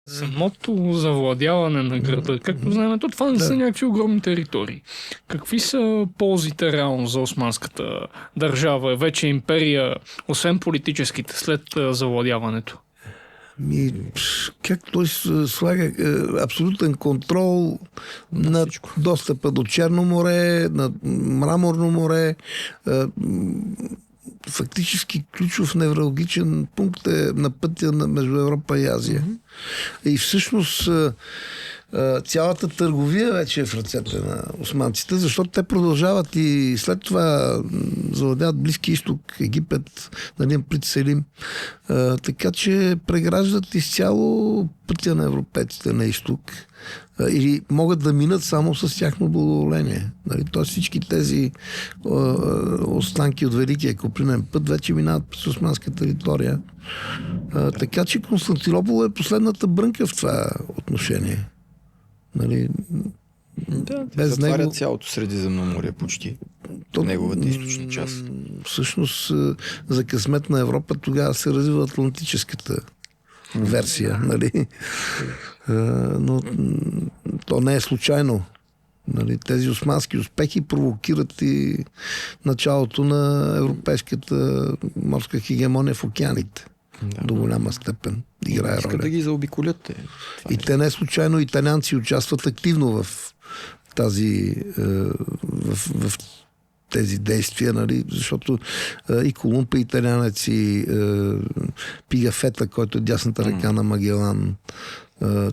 Самото завладяване на града, както знаем, това не са някакви огромни територии. Какви са ползите реално за османската държава, вече империя, освен политическите, след завладяването? Как той слага абсолютен контрол на достъпа до Черно море, на Мраморно море. Фактически ключов невралгичен пункт е на пътя между Европа и Азия. И всъщност цялата търговия вече е в ръцете на османците, защото те продължават и след това завладяват Близки изток, Египет, нали, Селим. Така че преграждат изцяло пътя на европейците на изток или могат да минат само с тяхно благоволение. Нали? Тоест всички тези останки от Великия Копринен път вече минават през османска територия. Така че Константинопол е последната брънка в това отношение. Нали, да, затваря цялото Средиземноморие почти. Неговата източна част. Всъщност, за късмет на Европа тогава се развива атлантическата версия. Нали? Но то не е случайно. Нали? Тези османски успехи провокират и началото на европейската морска хегемония в океаните. До голяма степен играе роля. Да ги заобиколят. И те не случайно италианци участват активно в тази в тези действия, нали? Защото и Колумб е италианец, и Пигафета, който е дясната ръка на Магелан,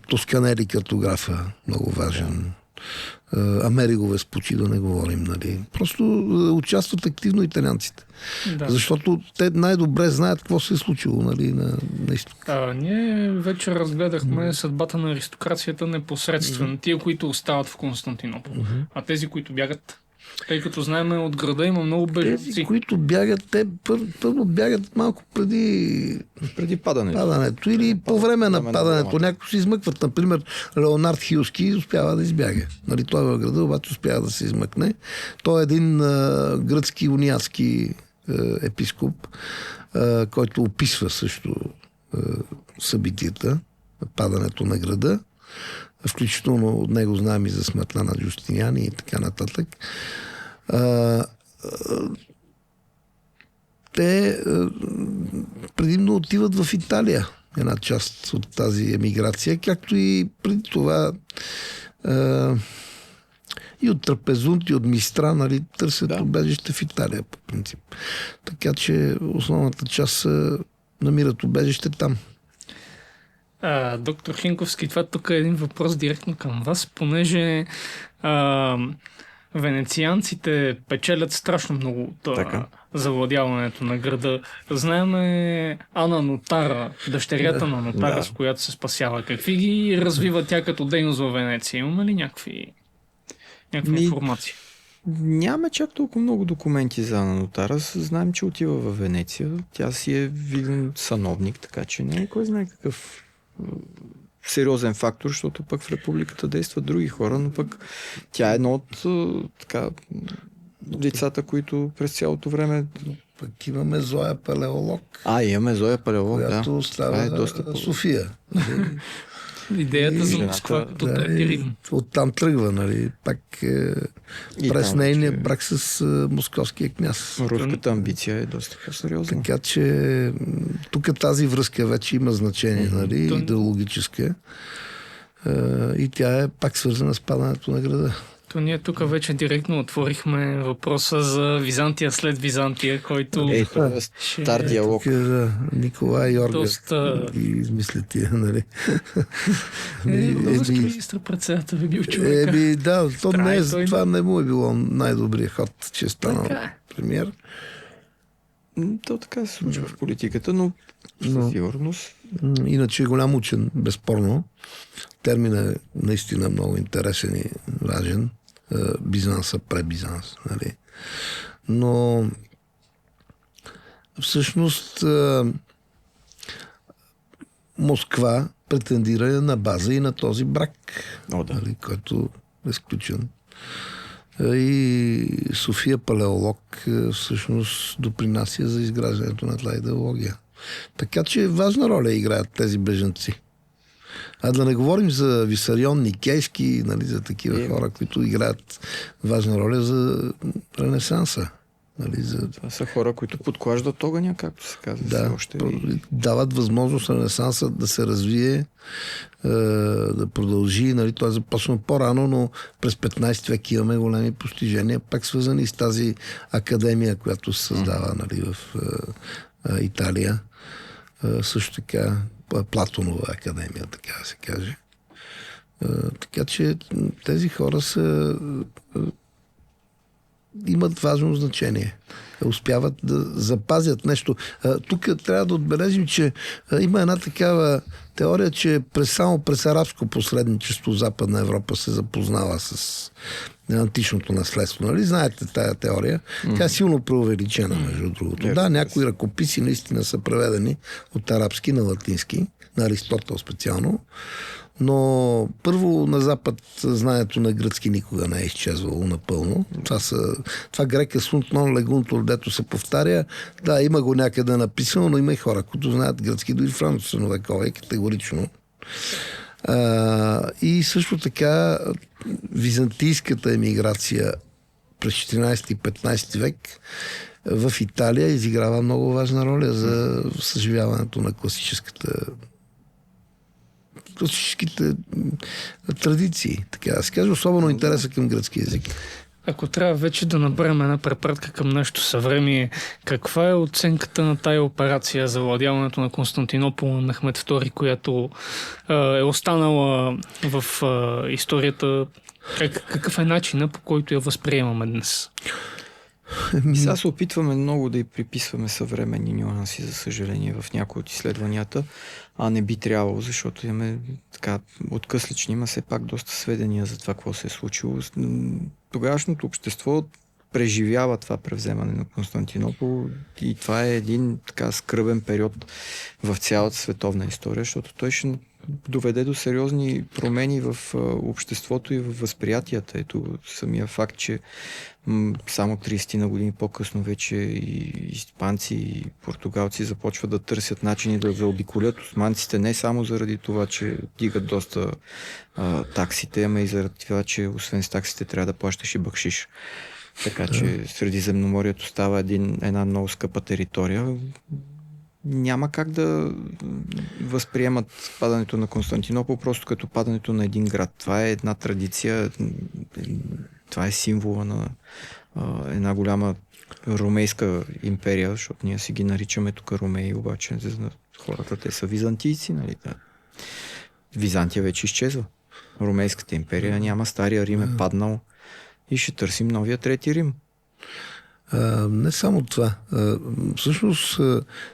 Тосканели картографа, много важен. Америго Веспучи, да не говорим, нали. Просто участват активно италианците. Да. Защото те най-добре знаят какво се е случило, нали, на изток. Ние вече разгледахме съдбата на аристокрацията непосредствено. Тия, които остават в Константинопол. А тези, които бягат, тъй като знаем, от града има много бежанци. Тези, които бягат, те първо бягат малко преди падането. Или по време на падането. Някои се измъкват. Например, Леонард Хилски успява да избяга. Нали, той е в града, обаче успява да се измъкне. Той е един гръцки униатски епископ, който описва също събитията, падането на града. Включително от него знаем и за смъртта на Джустиниани и така нататък. Те предимно отиват в Италия, една част от тази емиграция, както и преди това и от Трапезунт, и от Мистра, нали, търсят убежище в Италия, по принцип. Така че основната част намират убежище там. Доктор Хинковски, това тук е един въпрос директно към вас, понеже венецианците печелят страшно много от завладяването на града. Знаеме Ана Нотара, дъщерята на Нотара, с която се спасява. Какви ги развива тя като дейност във Венеция? Имаме ли някаква информация? Няма чак толкова много документи за Ана Нотара. Знаем, че отива във Венеция. Тя си е виден сановник, така че не е кой знае какъв сериозен фактор, защото пък в републиката действат други хора, но пък тя е едно от лицата, които през цялото време... Пък имаме Зоя Палеолог. Имаме Зоя Палеолог, която става София. Идеята за Москва като Рим. Оттам тръгва, нали? Пак през нейния брак с московския княз. Руската амбиция е доста по-сериозна. Така че тук тази връзка вече има значение, нали? Идеологическа. И тя е пак свързана с падането на града. То ние тук вече директно отворихме въпроса за Византия след Византия, който... стар диалог. Николай Йорга ги измисля тия, нали? Български министър-председател би бил човека. Това не му е било най-добрият ход, че е станал премиер. То така се случва в политиката, но със сигурност. Иначе е голям учен, безспорно. Терминът е наистина много интересен и важен. Бизанса, пребизанс. Нали? Но всъщност Москва претендира на база и на този брак, нали, който е сключен. И София Палеолог всъщност допринася за изграждането на тази идеология. Така че важна роля играят тези бежанци. А да не говорим за Висарион, Никейски, нали, за такива хора, които играят важна роля за Ренесанса. Нали, Това са хора, които подклаждат огъня, както се казва. Да, дават възможност Ренесанса да се развие, да продължи. Нали, той е започнал по-рано, но през 15 век имаме големи постижения, пак свързани с тази академия, която се създава, нали, в Италия. Също така Платонова академия, така да се каже. Така че тези хора имат важно значение. Успяват да запазят нещо. Тук трябва да отбележим, че има една такава теория, че само през арабско посредничество Западна Европа се запознава с античното наследство. Нали? Знаете тая теория? Тя е силно преувеличена, между другото. Да, някои ръкописи наистина са преведени от арабски на латински, на Аристотел специално. Но първо на Запад знанието на гръцки никога не е изчезвало напълно. Това грека сунт нон легунтор, дето се повтаря. Да, има го някъде написано, но има и хора, които знаят гръцки, дори в ранното средновековие, категорично. И също така византийската емиграция през 14 и 15 век в Италия изиграва много важна роля за съживяването на класическите традиции, така да се каже, особено интереса към гръцки език. Ако трябва вече да направим една препратка към нещо съвремие, каква е оценката на тая операция за владяването на Константинопол на Мехмед II, която е останала в историята? Какъв е начинът, по който я възприемаме днес? Сега се опитваме много да й приписваме съвременни нюанси, за съжаление, в някои от изследванията, а не би трябвало, защото имаме така откъслични, има все пак доста сведения за това, какво се е случило. Тогавашното общество преживява това превземане на Константинопол и това е един така скръбен период в цялата световна история, защото той ще доведе до сериозни промени в обществото и в възприятията. Ето самия факт, че само 30 на години по-късно вече и испанци и португалци започват да търсят начини да заобиколят османците, не само заради това, че дигат доста таксите, ама и заради това, че освен с таксите трябва да плащаш и бакшиш. Така че Средиземноморието става една много скъпа територия. Няма как да възприемат падането на Константинопол просто като падането на един град. Това е една традиция, това е символа на една голяма ромейска империя, защото ние си ги наричаме тук ромеи, обаче за хората те са византийци. Нали? Византия вече изчезва. Ромейската империя няма, Стария Рим е паднал и ще търсим новия Трети Рим. Не само това. Всъщност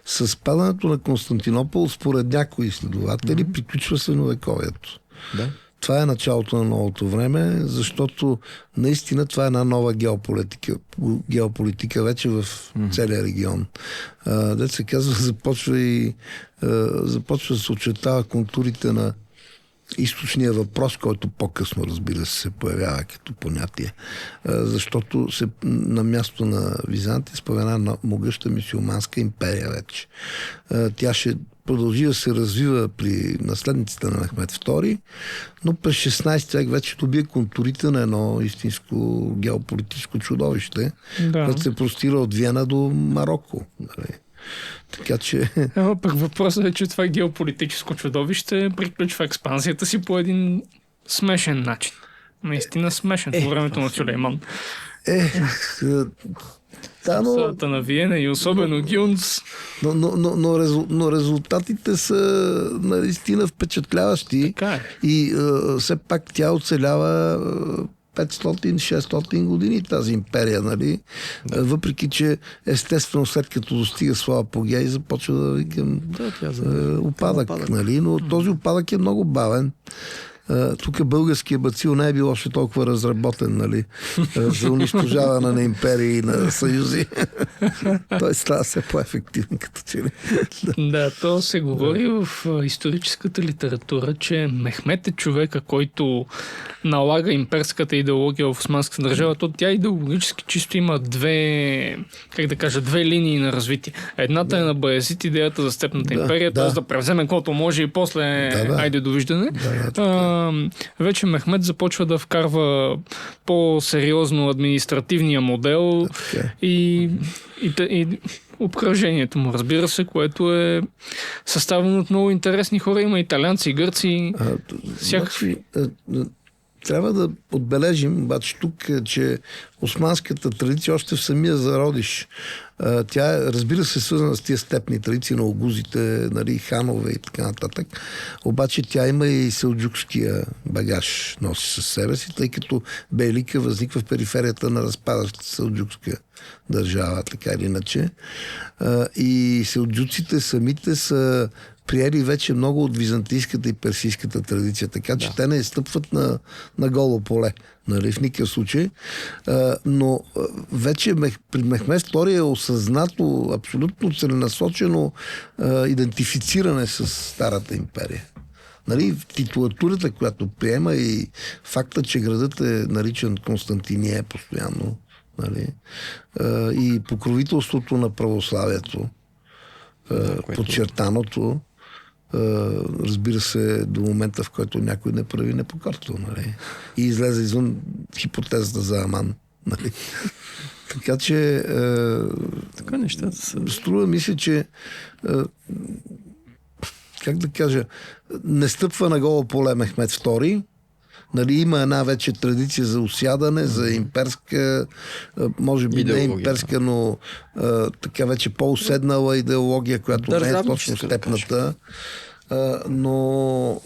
с падането на Константинопол, според някои изследователи, приключва средновековието. Да. Това е началото на новото време, защото наистина това е една нова геополитика вече в целия регион. Дето се казва, започва да се очертава контурите на източния въпрос, който по-късно, разбира се появява като понятие. Защото на място на Византия се появява една могъща мюсюлманска империя вече. Тя ще продължи да се развива при наследниците на Мехмед II, но през 16 век вече добие контурите на едно истинско геополитическо чудовище, което се простира от Виена до Марокко. Така че... Пък въпросът е, че това геополитическо чудовище приключва експанзията си по един смешен начин. Наистина смешен по времето на Сюлейман. Сата на Виена и особено Гюнц. Но резултатите са наистина впечатляващи. Така е. И все пак тя оцелява 500-600 години тази империя, нали? Да. Въпреки, че естествено след като достига своя апогей, започва да викам опадък, нали? Но този опадък е много бавен тук българския бацил не е бил още толкова разработен, нали, за унищожаване на империи и на съюзи. Той става все по-ефективен като че ли. Да, то се говори в историческата литература, че Мехмед е човека, който налага имперската идеология в османската държава. То тя идеологически чисто има две линии на развитие. Едната е на Баязид, идеята за степната империя, т.е. да превземе каквото може и после айде довиждане. Вече Мехмед започва да вкарва по-сериозно административния модел и обкръжението му, разбира се, което е съставено от много интересни хора. Има италианци, гърци, всякакви. Трябва да отбележим, обаче тук, че османската традиция още в самия зародиш, тя разбира се свързана с тия степни традиции на огузите, нали, ханове и така нататък. Обаче тя има и селджукския багаж носи със себе си, тъй като Бейлика възниква в периферията на разпадащата селджукска държава, така или иначе. И селджуците самите са приели вече много от византийската и персийската традиция, така че те не стъпват на голо поле, нали, в никакъв случай. Но вече при Мехмед II е осъзнато, абсолютно целенасочено идентифициране с Старата империя. Нали, титулатурата, която приема и факта, че градът е наричан Константиния постоянно, нали, и покровителството на православието, подчертаното, разбира се, до момента, в който някой не прави непокорство, нали? И излезе извън хипотезата за Аман. Нали? Така че така нещата са. Струва мисля, че как да кажа, не стъпва на голо поле Мехмед II. Нали, има една вече традиция за осядане, за имперска, може би идеология, не имперска, но така вече по-уседнала идеология, която не е точно степната. Но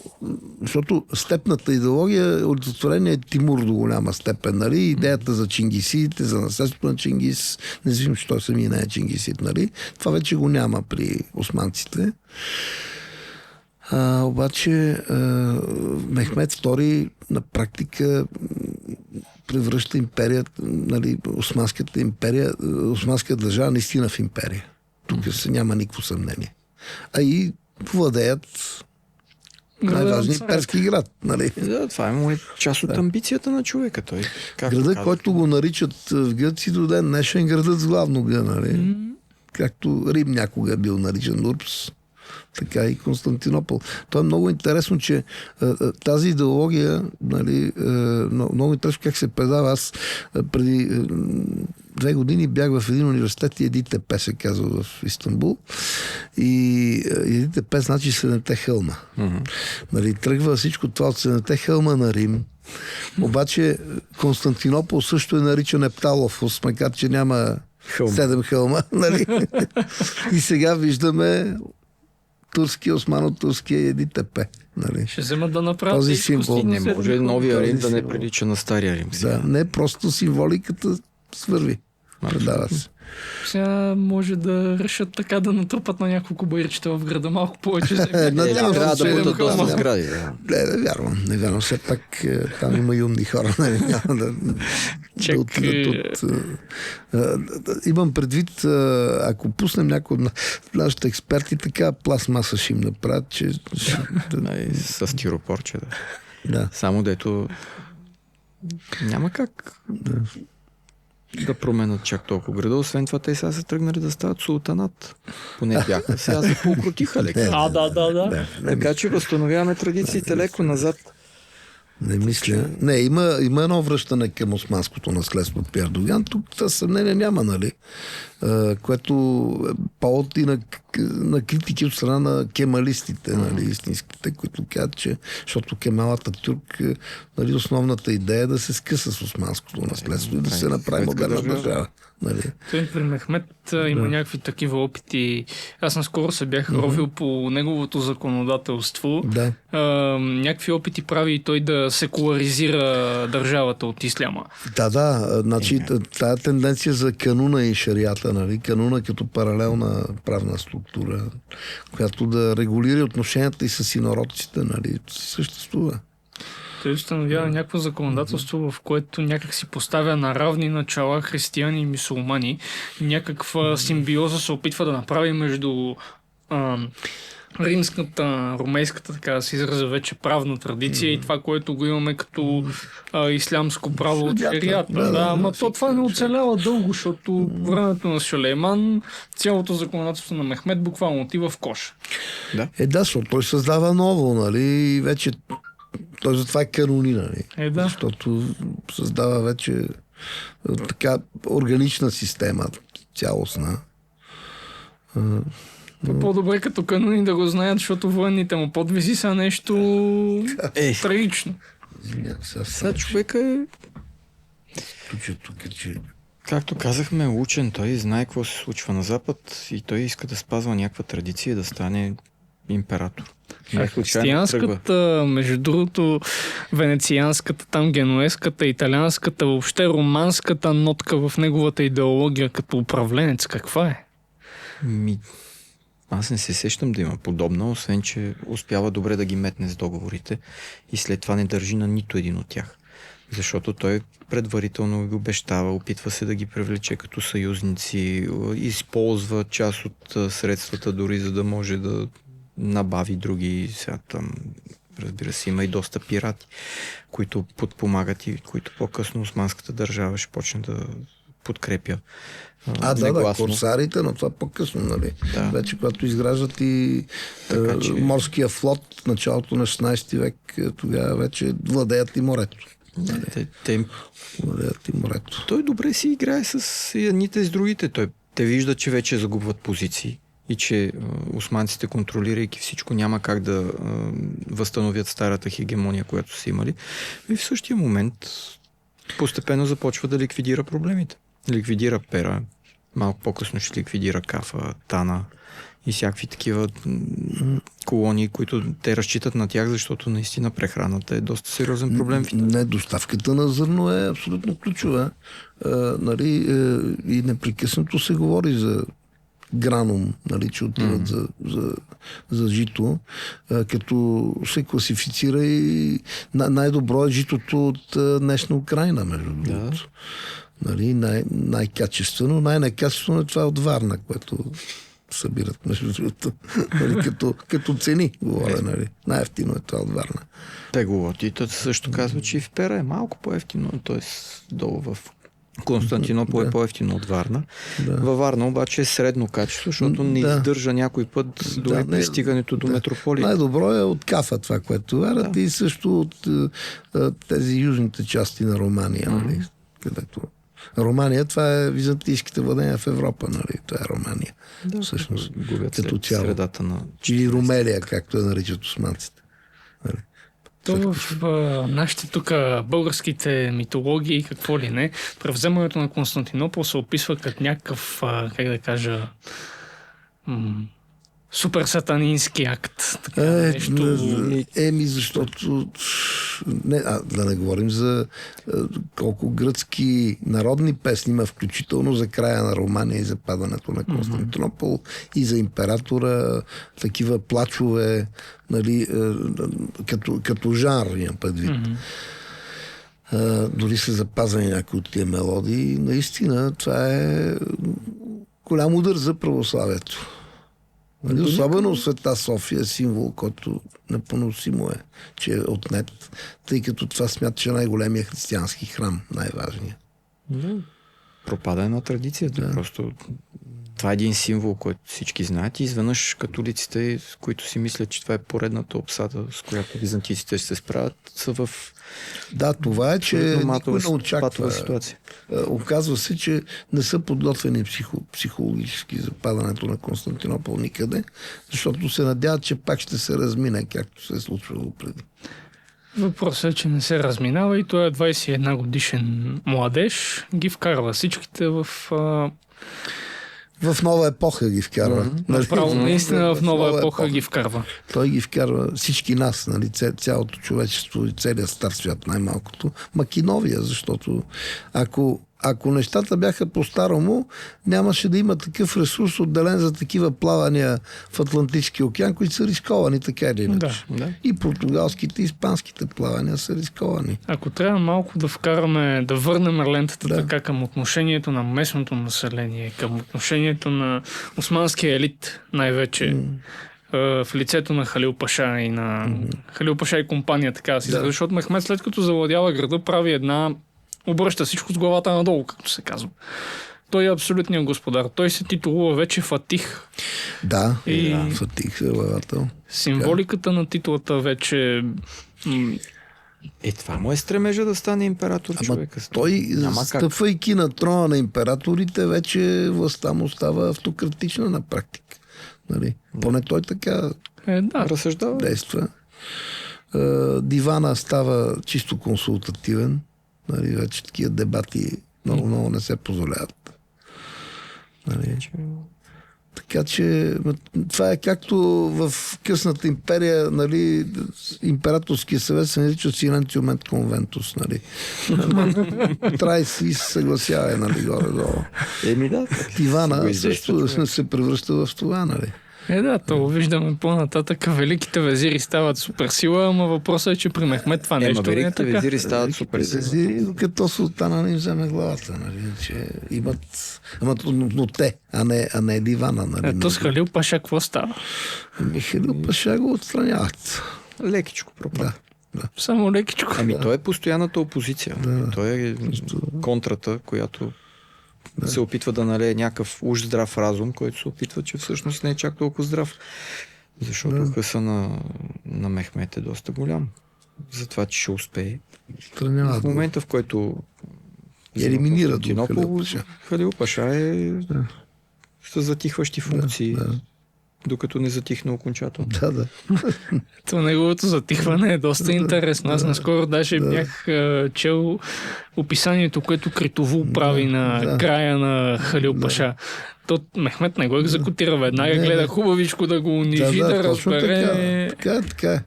защото степната идеология олицетворение е Тимур до голяма степен. Нали? Идеята за чингисидите, за наследството на Чингис, независимо, че той самия не е чингисид. Нали? Това вече го няма при османците. Обаче Мехмед II на практика превръща империята, нали, османската империя, османската държава наистина в империя. Тук се няма никакво съмнение. А и владеят най-важният имперски град. Нали? Да, това е част от амбицията на човека. Той, градът, който го наричат в Гърция до ден днешен, градът с главно Г, нали? Както Рим някога е бил наричан Урбс, така и Константинопол. То е много интересно, че тази идеология, нали, много интересно как се предава. Аз преди 2 години бях в един университет и ЕДТП се казва в Истанбул. И ЕДТП значи 7-те хълма. Нали, тръгва всичко това от 7-те хълма на Рим. Обаче Константинопол също е наричан Епталофос, макар че няма 7 хълма. Нали? И сега виждаме турския, османо-турския ЕДТП. Нали? Ще вземат да направят този символ. Не може новия Рим да не прилича на стария Рим. Да, не просто символиката свърви. Предава се. Сега може да решат така да натрупат на няколко байрчета в града малко повече земя. Трябва да бъдат доста сгради. Не вярвам. Все пак там има и умни хора. Няма да отидат от... Имам предвид, ако пуснем някой от нашите експерти, така пластмаса ще им направят, че... С стиропорче, да. Само дето няма как да променят чак толкова града. Освен това, те сега са тръгнали да стават султанат. Поне бяха. Сега се поукротиха леко. Да. Така че възстановяваме традициите леко назад. Не мисля. Не, има едно връщане към османското наследство от Ердоган. Тук това съмнение няма, нали? Което е повод и на критики от страна на кемалистите, нали, истинските, които казват, че защото Кемал Ататюрк, нали, основната идея е да се скъса с османското наследство и да се направи модерна държава. Нали? При Мехмед има някакви такива опити. Аз наскоро се бях ровил по неговото законодателство. Да. Някакви опити прави и той да секуларизира държавата от исляма. Да. Значи тая тенденция за кануна и шарията, нали? Кануна като паралелна правна структура, която да регулира отношенията и с инородците, нали? Съществува. Той установява някакво законодателство, в което някак си поставя на равни начала християни и мюсюлмани. Някаква симбиоза се опитва да направи между римската, ромейската, така да се изразя вече, правна традиция и това, което го имаме като ислямско право от шарията. Ама това не оцелява дълго, защото времето на Сюлейман, цялото законодателство на Мехмед буквално отива в кош. Защото той създава ново, нали, и вече той затова е канони, нали? Защото създава вече така органична система, цялостна. По-добре като канони да го знаят, защото военните му подвизи са нещо трагично. Сега човека е... Както казахме, учен, той знае какво се случва на Запад и той иска да спазва някаква традиция, да стане император. Християнската, между другото, венецианската, там генуеската, италианската, въобще романската нотка в неговата идеология като управленец, каква е? Аз не се сещам да има подобна, освен че успява добре да ги метне с договорите и след това не държи на нито един от тях. Защото той предварително ги обещава, опитва се да ги привлече като съюзници, използва част от средствата дори за да може да набави други. Сега там, разбира се, има и доста пирати, които подпомагат и които по-късно османската държава ще почне да подкрепя. Корсарите, но това по-късно, нали? Да. Вече когато изграждат и морския флот в началото на 16 век, тогава вече владеят и морето. Владеят и морето. Той добре си играе с едните с другите. Те виждат, че вече загубват позиции и че османците, контролирайки всичко, няма как да възстановят старата хегемония, която са имали. И в същия момент постепенно започва да ликвидира проблемите. Ликвидира Пера, малко по-късно ще ликвидира Кафа, Тана и всякакви такива колонии, които те разчитат на тях, защото наистина прехраната е доста сериозен проблем. Не, доставката на зърно е абсолютно ключова. И непрекъснато се говори за гранум, нали, че отиват за жито, като се класифицира и най-добро е житото от днешна Украина, между другото. Нали, най-качествено. Най-некачествено е това от Варна, което събират, между другото. Нали, като цени, говоря, нали. Най-ефтино е това от Варна. Те говорят. И то също казва, че и в Пера е малко по-ефтино, т.е. долу в Константинопол е по-ефтино от Варна. Да. Във Варна обаче е средно качество, защото не издържа някой път дори пристигането до метрополия. Най-добро е от Кафа това, което варят, и също от тези южните части на Романия, нали, където Романия, това е византийските владения в Европа, нали? Това е Романия. Да, всъщност, като цяло. Средата на... Или Румелия, както я наричат османците. Нали? То в нашите тук българските митологии, какво ли не, превземането на Константинопол се описва като някакъв, как да кажа, супер сатанински акт. Така, нещо... Защото да не говорим за колко гръцки народни песни има, включително за края на Романия и за падането на Константинопол и за императора, такива плачове, нали, като жанр, имам предвид. Дори са запазени някои от тия мелодии. Наистина, това е голям удар за православието. Особено Света София е символ, който непоносимо е, че е отнет, тъй като това смята най-големия християнски храм, най-важният. Пропадане на традицията. Просто това е един символ, който всички знаят, и изведнъж католиците, които си мислят, че това е поредната обсада, с която византийците ще се справят, са в... Да, това е, че никой не очаква. Ситуация. Оказва се, че не са подготвени психологически за падането на Константинопол никъде, защото се надяват, че пак ще се размине, както се е случвало преди. Въпросът е, че не се разминава и той е 21 годишен младеж. Ги вкарва всичките в нова епоха ги вкарва. Право, наистина в нова епоха ги вкарва. Той ги вкарва всички нас, нали, цялото човечество и целият стар свят, най-малкото. Макиновия, защото ако нещата бяха по-старому, нямаше да има такъв ресурс отделен за такива плавания в Атлантическия океан, които са рисковани, така или иначе. Да. И португалските, и испанските плавания са рисковани. Ако трябва малко да вкараме, да върнем лентата така към отношението на местното население, към отношението на османския елит най-вече, в лицето на Халил Паша и на Халил Паша и компания, така да си. Защото Мехмед, след като завладява града, прави обръща всичко с главата надолу, както се казва. Той е абсолютният господар. Той се титулува вече Фатих. Да, Фатих е главател. Символиката на титулата вече... Това му е стремежа да стане император човека. Той, стъпвайки на трона на императорите, вече властта му става автократична на практика. Нали? Поне той така разсъждава. Действа. Дивана става чисто консултативен. Нали? Вече такива дебати много не се позволяват. Нали? Така че това е както в късната империя, нали, императорския съвет се нарича Силентиумент конвентус, нали. Трай си съгласява, нали, горе-долу. Ивана също се превръща в това, нали. То виждаме по-нататък. Великите везири стават суперсила, ама въпросът е, че при Мехмед това нещо не е така. Великите везири стават суперсила. Докато султана не им вземе главата, нали, че имат... Но те, а не дивана, нали. То с Халил Паша какво става? Халил Паша го отстраняват. Лекичко пропада. Да. Само лекичко. Той е постоянната опозиция. Той е контрата, която се опитва да налее някакъв уж здрав разум, който се опитва, че всъщност не е чак толкова здрав. Защото къса на Мехмед е доста голям. Затова, че ще успее. В момента, в който елиминират Халил Паша с затихващи функции. Докато не затихна окончателно. Да. Това неговото затихване е доста интересно. Аз наскоро даже бях чел описанието, което Критовул прави на края на Халил Паша. То Мехмед не го екзекутира веднага, гледа хубавичко да го унижи, да разбере. Така.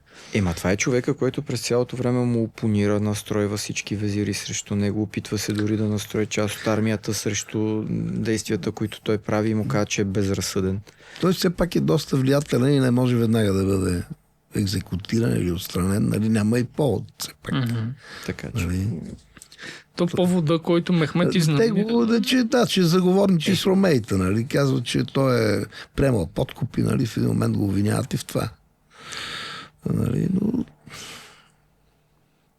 Това е човека, който през цялото време му опонира, настройва всички везири срещу него, опитва се дори да настрои част от армията срещу действията, които той прави и му казва, че е безразсъден. Той все пак е доста влиятелен и не може веднага да бъде екзекутиран или отстранен. Нали? Няма и повод. Все пак. Така че... То повода, който Мехмед изнамира... че заговорничи с ромеите. Нали? Казва, че той е приемал подкупи. Нали? В един момент го обвиняват и в това. Нали? Но...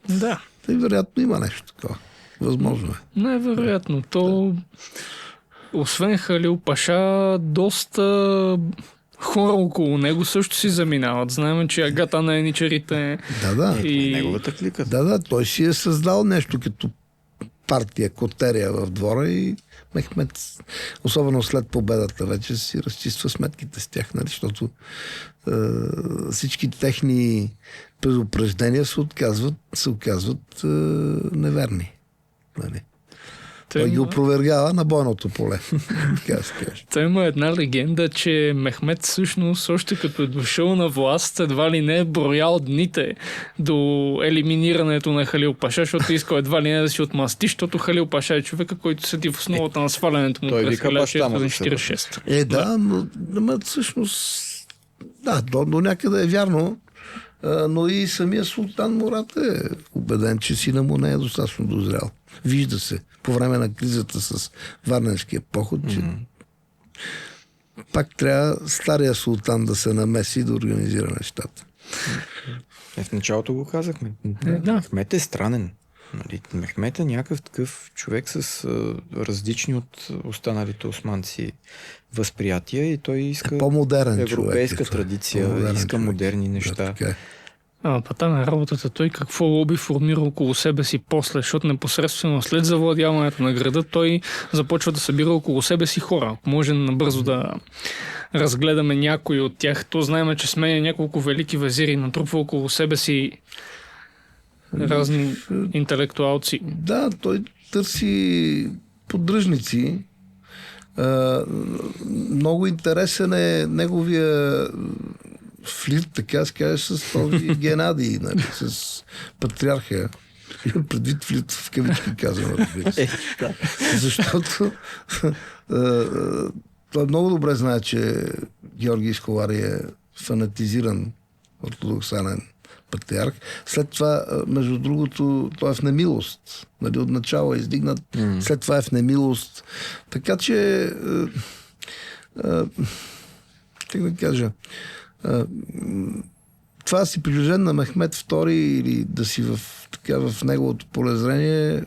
Да. И вероятно има нещо такова. Възможно е. Най-вероятно. То... Освен Халил Паша, доста хора около него също си заминават. Знаем, че Агата на еничарите... И... неговата клика. Той си е създал нещо като партия, котерия в двора и Мехмед, особено след победата, вече си разчиства сметките с тях, нали? Защото всички техни предупреждения се оказват неверни. Нали? Той ги опровергава на бойното поле. Той има една легенда, че Мехмед всъщност още като е дошъл на власт, едва ли не е броял дните до елиминирането на Халил Паша, защото искал едва ли не да си отмъсти, защото Халил Паша е човека, който седи в основата на свалянето му през 1646. Но всъщност до някъде е вярно, но и самия султан Мурат е убеден, че сина му не е достатъчно дозрял. Вижда се по време на кризата с Варненския поход, че пак трябва стария султан да се намеси и да организира нещата. В началото го казахме. Мехмед е странен. Мехмед е някакъв такъв човек с различни от останалите османци възприятия и той иска по-модерен европейска традиция, иска модерни неща. Там е работата. Той какво лоби формира около себе си после, защото непосредствено след завладяването на града той започва да събира около себе си хора. Ако може набързо да разгледаме някои от тях, то знаем, че сменя няколко велики везири, натрупва около себе си разни интелектуалци. Да, той търси поддръжници. Много интересен е неговия флирт, така се каже, с този Генадий, нали, с патриарха. Имам предвид в кавички казвам, разбира се. Защото той много добре знае, че Георги Сколари е фанатизиран ортодоксален патриарх. След това, между другото, той е в немилост. Нали, отначало е издигнат, след това е в немилост. Така че как да кажа, това си приближен на Мехмед II или да си в неговото полезрение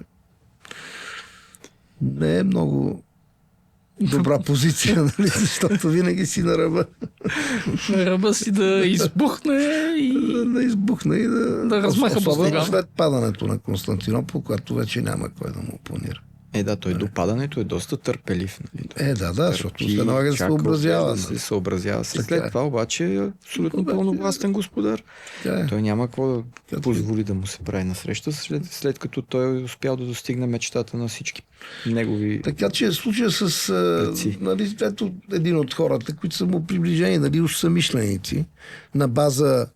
не е много добра позиция, нали? Защото винаги си на ръба. На ръба си да избухне и... Да избухне и да размаха особено след падането на Константинопол, когато вече няма кой да му опонира. Той до падането е доста търпелив. Нали? Защото се налага да се съобразява. Да се съобразява. След това обаче е абсолютно пълновластен господар. Той няма какво да позволи да му се прави насреща, след като той е успял да достигне мечтата на всички негови. Така че случая с нали, ето един от хората, които са му приближени, нали, уж са мишленици, на база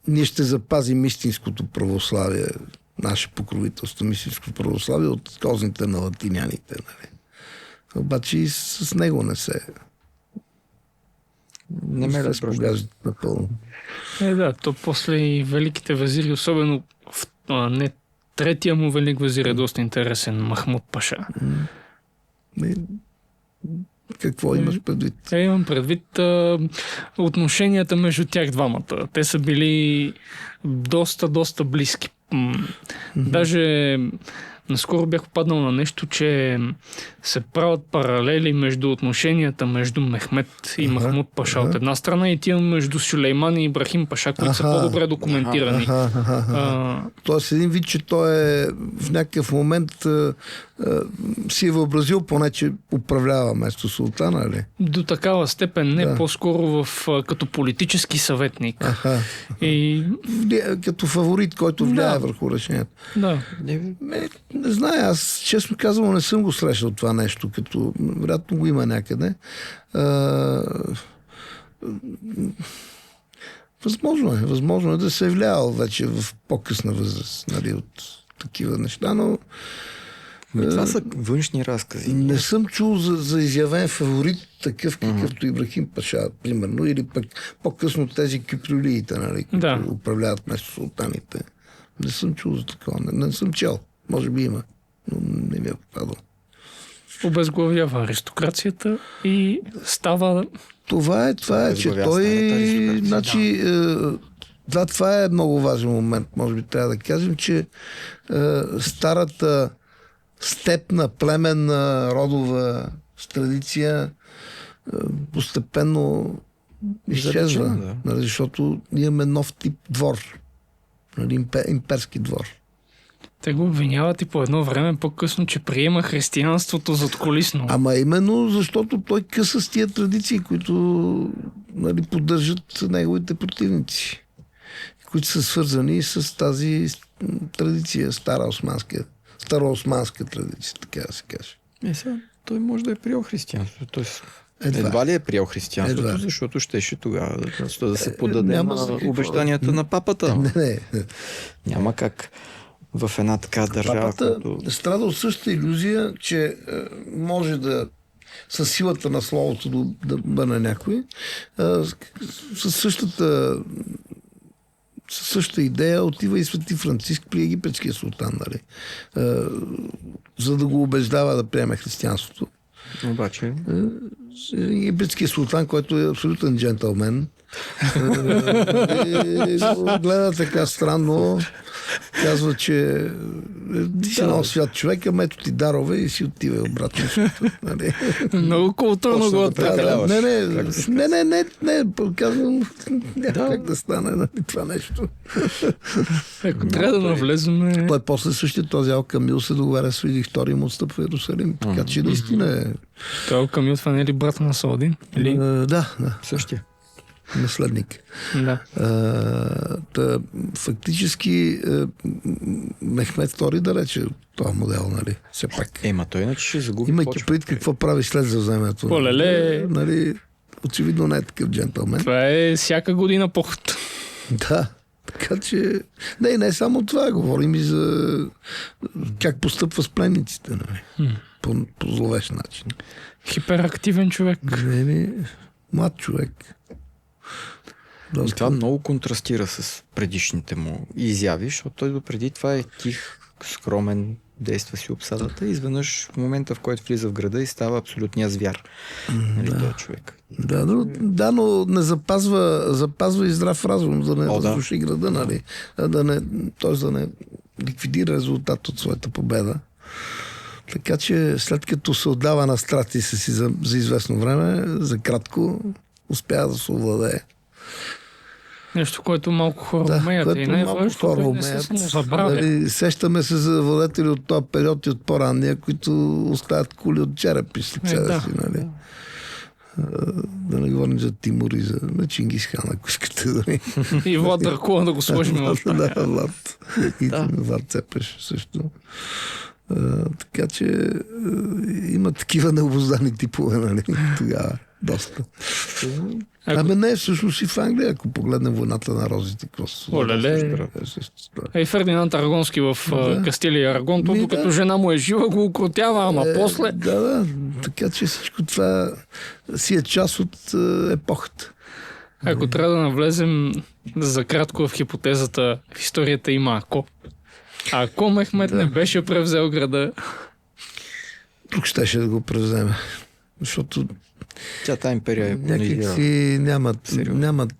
ние ще запазим истинското православие, наше покровителство, мистическо православие от козните на латиняните. Нали. Обаче и с него не се спогаждат напълно. То после и великите везири, особено третия му велик везир е доста интересен, Махмуд Паша. Какво имаш предвид? Имам предвид отношенията между тях двамата. Те са били доста близки. Даже наскоро бях попаднал на нещо, че се правят паралели между отношенията между Мехмед и Махмуд Паша от една страна и тия между Сюлейман и Ибрахим Паша, които са по-добре документирани. Тоест един вид, че той е в някакъв момент си е въобразил поне, че управлява вместо султана, ли? До такава степен не, по-скоро като политически съветник. И... като фаворит, който влияе върху решението. Не зная, аз честно казвам не съм го срещал това нещо, като вероятно го има някъде. Възможно е да се е влиял вече в по-късна възраст, нали, от такива неща, но това са външни разкази. Не съм чул за изявен фаворит, такъв какъвто Ибрахим Паша, примерно, или пък по-късно тези кюпрюлиите, нали, които управляват вместо султаните. Не съм чул за такова. Не съм чел. Може би има, но не ми е попадал. Обезглавява аристокрацията и става... Това е, че той... Значи, това е много важен момент. Може би трябва да кажем, че старата степна, племенна, родова традиция постепенно изчезва. Нали, защото имаме нов тип двор. Нали, имперски двор. Те го обвиняват и по едно време по-късно, че приема християнството задкулисно. Ама именно защото той къса с тия традиции, които, нали, поддържат неговите противници, които са свързани с тази традиция, староосманска традиция, така да се каже. Той може да е приел християнството. Едва ли е приел християнството, защото щеше тогава да се подаде на обещанията на папата. Не. Няма как в една така държава. Папата страда от същата илюзия, че може да със силата на словото да бъде някой, със същата идея отива и Свети Франциск при египетския султан, нали? За да го убеждава да приеме християнството. Обаче египетският султан, който е абсолютен джентълмен, гледа така странно, казва, че ти си много свят човек, ето ти дарове и си отива обратно. Много културно го отпрекаляваш. Не, казвам, няма как да стане това нещо. Ако трябва да навлезем... Той после същия този Ал-Камил се договаря с Фридрих II и му отстъпва в Иерусалим. Така че наистина е... Той Ал-Камил, това не е ли брат на Саладин? Да. Същия. Наследник. Да. Фактически Мехмед II да рече това модел, нали? Все пак. Той иначе ще загуби. Имайки предвид какво прави след завземането. Полеле. Нали, очевидно не е такъв джентълмен. Това е всяка година поход. Да. Така че, не само това, говорим и за как постъпва с пленниците, нали? По зловещ начин. Хиперактивен човек. Млад човек. И това много контрастира с предишните му изяви, защото той допреди това е тих, скромен, действа си обсадата и изведнъж в момента, в който влиза в града и става абсолютния звяр. Нали, този човек. Но не запазва и здрав разум, да не разруши града, нали? Да не ликвидира резултат от своята победа. Така че след като се отдава на страти си за известно време, за кратко, успя да се овладее. Нещо, което малко хора умеят. И не е важно, не се самозабравя. Сещаме се за владетели от този период и от по-ранния, които оставят кули от черепи след себе си, нали? Да не говорим за Тимур и за Чингисхан, ако искате. Нали? И Влад Дракула да го сложим в да, Влад. И Влад Цепеш също. Така че има такива необуздани типове, нали? Тогава доста. Не, всъщност и в Англия, ако погледнем войната на розите. Фердинанд Арагонски в Кастилия и Арагон, докато жена му е жива, го укротява, ама после... Да, така че всичко това си е част от епохата. Ако трябва да навлезем за кратко в хипотезата, в историята има ако. Ако Мехмед не беше превзел града... Тук щеше да го превземе. Защото тя империя е някакси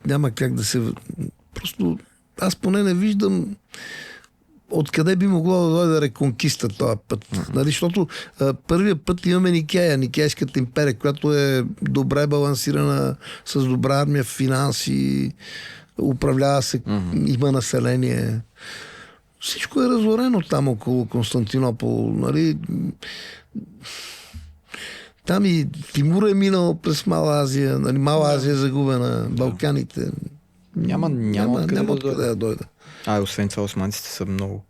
няма как да се... Просто аз поне не виждам откъде би могло да дойде реконкиста този път. Нали? Защото първият път имаме Никея, Никейската империя, която е добре балансирана, с добра армия, финанси, управлява се, има население. Всичко е разорено там около Константинопол. Нали? Там и Тимур е минал през Мала Азия. Нали? Мала Азия е загубена. Балканите. Няма откъде да дойде. Освен това, османците са много.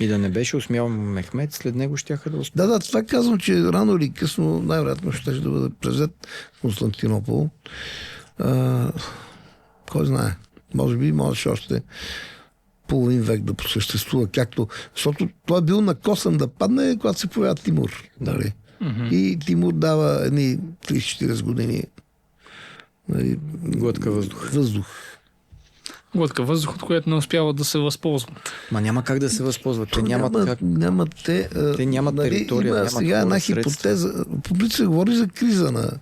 И да не беше усмял Мехмед, след него щяха да успеят. Да, това казвам, че рано или късно най-вероятно ще да бъде превзет Константинопол. Кой знае? Може още половин век да просъществува, защото той е бил накосан да падне, когато се появява Тимур. Нали? И Тимур дава едни 30-40 години глътка въздух. Глътка въздух, от което не успява да се възползват. Ма няма как да се възползват. Те нямат територия. Има сега една хипотеза. Публично се говори за криза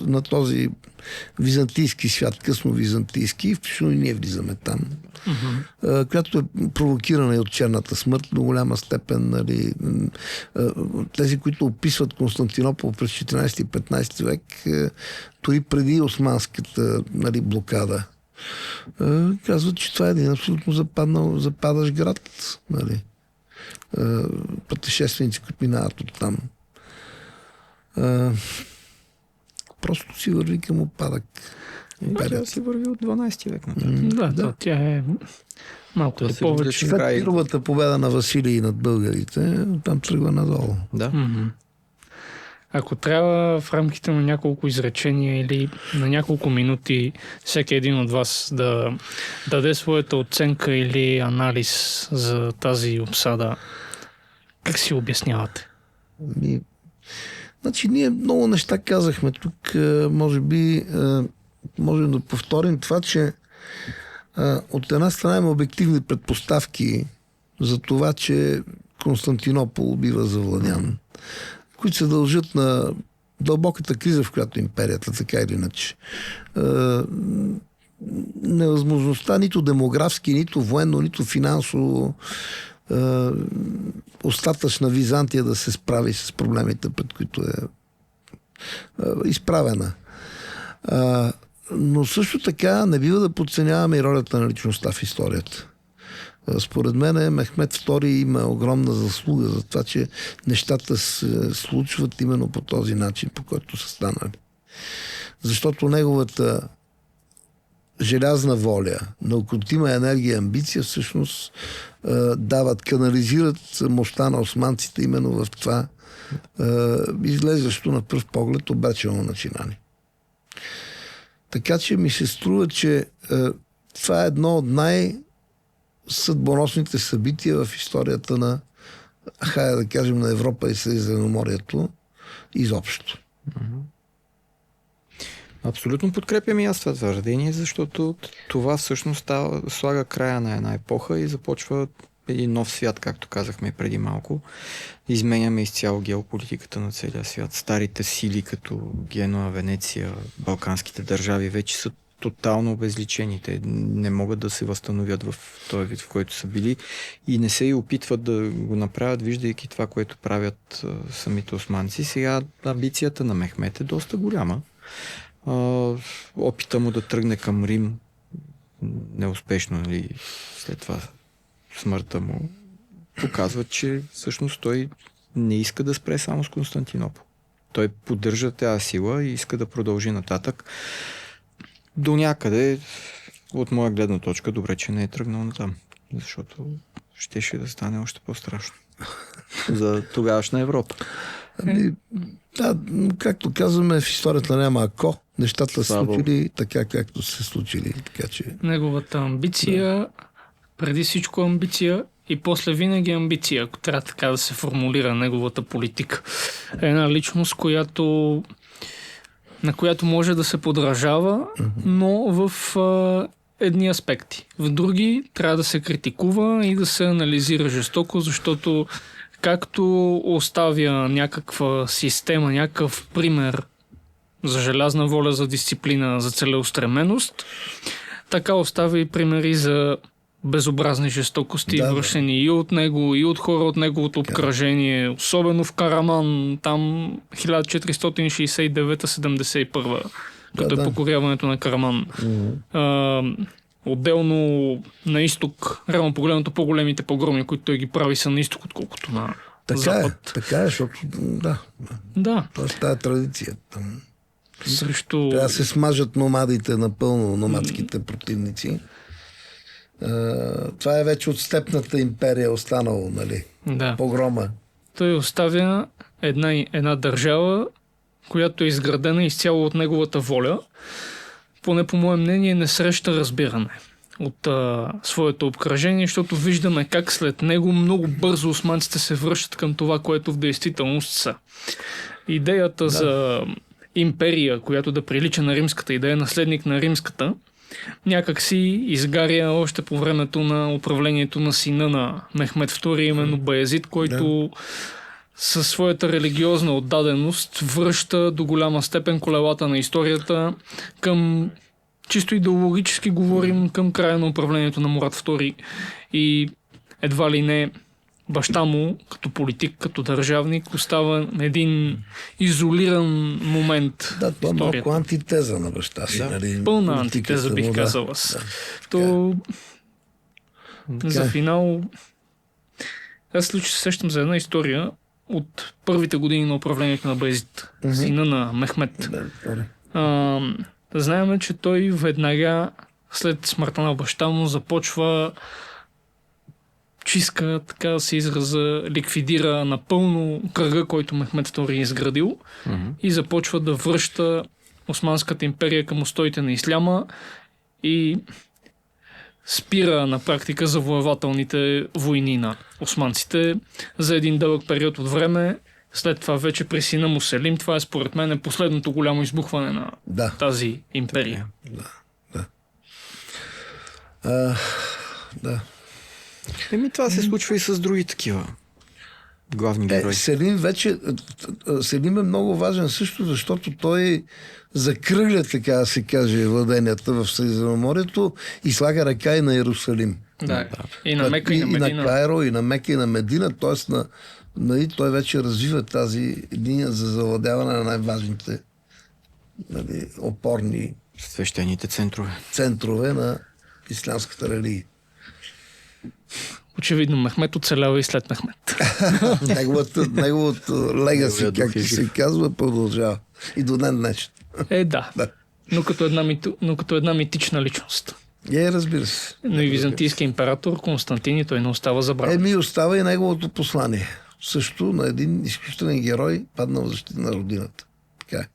на този византийски свят, късно византийски, включително и ние влизаме там, която е провокирана и от черната смърт до голяма степен. Нали, тези, които описват Константинопол през 14 и 15 век, дори преди османската блокада, казват, че това е един абсолютно западащ град. Нали. Пътешественици, които минават от там. Просто си върви към опадък. Тя си върви от 12 век. Да, тя е малко повече. След пировата победа на Василий над българите, там тръгва надолу. Да. Ако трябва в рамките на няколко изречения или на няколко минути всеки един от вас да даде своята оценка или анализ за тази обсада, как си обяснявате? Значи ние много неща казахме тук. Може би можем да повторим това, че от една страна има обективни предпоставки за това, че Константинопол бива завладян, които се дължат на дълбоката криза, в която империята, така или иначе. Невъзможността нито демографски, нито военно, нито финансово остатъчна Византия да се справи с проблемите, пред които е изправена. Но също така не бива да подценяваме и ролята на личността в историята. Според мен Мехмед II има огромна заслуга за това, че нещата се случват именно по този начин, по който са станали. Защото неговата желязна воля, неукротима енергия и амбиция всъщност канализират мощта на османците именно в това излезащо на пръв поглед обречено начинание. Така че ми се струва, че това е едно от съдбоносните събития в историята на, хайде да кажем, на Европа и Средиземноморието изобщо. Абсолютно подкрепям и аз това твърдение, защото това всъщност слага края на една епоха и започва един нов свят, както казахме преди малко. Изменяме изцяло геополитиката на целия свят. Старите сили, като Генуа, Венеция, балканските държави, вече са тотално обезличени. Те не могат да се възстановят в този вид, в който са били и не се и опитват да го направят, виждайки това, което правят самите османци. Сега амбицията на Мехмед е доста голяма. Опита му да тръгне към Рим неуспешно, нали, след това смъртта му показва, че всъщност той не иска да спре само с Константинопол. Той поддържа тази сила и иска да продължи нататък. До някъде, от моя гледна точка, добре, че не е тръгнал натам, защото щеше да стане още по-страшно за тогавашна Европа. Да, както казваме, в историята няма ако. Нещата са случили така, както са случили. Така, че... Неговата амбиция, преди всичко амбиция и после винаги амбиция, ако трябва така да се формулира неговата политика. Една личност, на която може да се подражава, но в едни аспекти. В други трябва да се критикува и да се анализира жестоко, защото както оставя някаква система, някакъв пример за желязна воля, за дисциплина, за целеустременост, така оставя и примери за безобразни жестокости, вършени и от него, и от хора от неговото обкръжение, особено в Караман, там 1469-71, като е покоряването на Караман. Отделно на изток, реално погледнато по-големите погроми, които той ги прави, са на изток, отколкото на запад. Така е, защото да. Тоест тази традиция там. Срещу... Трябва да се смажат номадите напълно, номадските противници. Това е вече от степната империя останало, нали? Да. Погрома. Той оставя една държава, която е изградена изцяло от неговата воля. Поне по мое мнение не среща разбиране от своето обкръжение, защото виждаме как след него много бързо османците се връщат към това, което в действителност са. Идеята за империя, която да прилича на римската идея, наследник на римската, някак си изгаря още по времето на управлението на сина на Мехмед II, именно Баязид, който със своята религиозна отдаденост връща до голяма степен колелата на историята към, чисто идеологически говорим, към края на управлението на Мурад II и едва ли не баща му, като политик, като държавник, остава един изолиран момент. Да, това е малко антитеза на баща си. Нали? Пълна антитеза, бих казал аз. За финал аз се сещам за една история от първите години на управлението на Баязид, сина на Мехмед. Знаем, че той веднага след смъртта на баща му започва чистка, така да се израза, ликвидира напълно кръга, който Мехмед II е изградил и започва да връща Османската империя към устоите на исляма и спира на практика завоевателните войни на османците за един дълъг период от време. След това вече при сина му Селим, това е според мен последното голямо избухване на тази империя. Това се случва и с други такива главни герои. Селим е много важен също, защото той закръгля, така да се каже, владенията в Средиземноморието и слага ръка и на Иерусалим. И на Мека, и на Медина. И на Кайро, и на Мека, и на Медина, т.е. той вече развива тази линия за завладяване на най-важните опорни свещените центрове на ислямската религия. Очевидно Мехмед оцелява и след Мехмед. Неговото легаси, както се казва, продължава. И до ден днешен. Да. Но като една митична личност. Разбира се. Но и византийски император Константин, и той не остава забравен. Остава и неговото послание. Също на един изключителен герой, паднал в защита на родината. Така е.